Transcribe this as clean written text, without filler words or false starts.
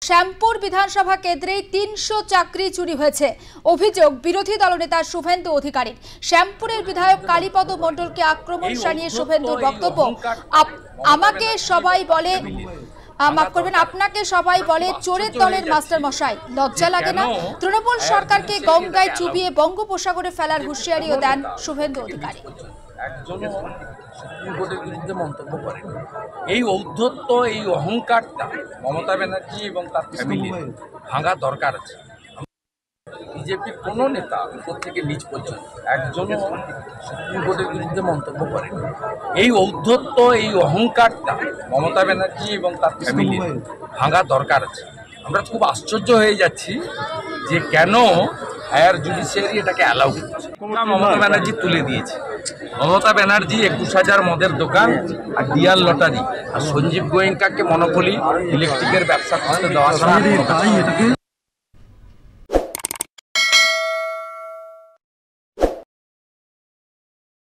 শ্যামপুর বিধানসভা কেন্দ্রে ৩০০ চাকরি চুরি হয়েছে। অভিযোগ বিরোধী দলনেতা শুভেন্দু অধিকারীর। শ্যামপুরের বিধায়ক কালীপদ মণ্ডলকে আক্রমণ শানিয়ে শুভেন্দুর বক্তব্য, আমাকে সবাই বলে মাফ করবেন, আপনাকে সবাই বলে চোরের দলের মাস্টার মশাই, লজ্জা লাগে না? তৃণমূল সরকারকে গঙ্গায় চুবিয়ে বঙ্গোপসাগরে ফেলার হুঁশিয়ারিও দেন শুভেন্দু অধিকারী। একজনও সুপ্রিম কোর্টের বিরুদ্ধে মন্তব্য করেন। এই ঔদ্ধত্য, এই অহংকারটা মমতা ব্যানার্জি এবং তার ফ্যামিলির ভাঙা দরকার আছে। বিজেপির কোনো নেতা উপর থেকে নিচ পর্যন্ত একজনও সুপ্রিম কোর্টের বিরুদ্ধে মন্তব্য করেন। এই ঔদ্ধত্য, এই অহংকারটা মমতা ব্যানার্জি এবং তার ফ্যামিলির ভাঙা দরকার আছে। আমরা খুব আশ্চর্য হয়ে যাচ্ছি যে কেন হায়ার জুডিশিয়ারি এটাকে অ্যালাউ করছে। মমতা ব্যানার্জি তুলে দিয়েছে। মমতা ব্যানার্জি ২১,০০০ মদের দোকান আর ডিয়ার লটারি আর সঞ্জীব গোয়েঙ্কাকে মনোপলি ইলেকট্রিকের ব্যবসা করতে দেওয়া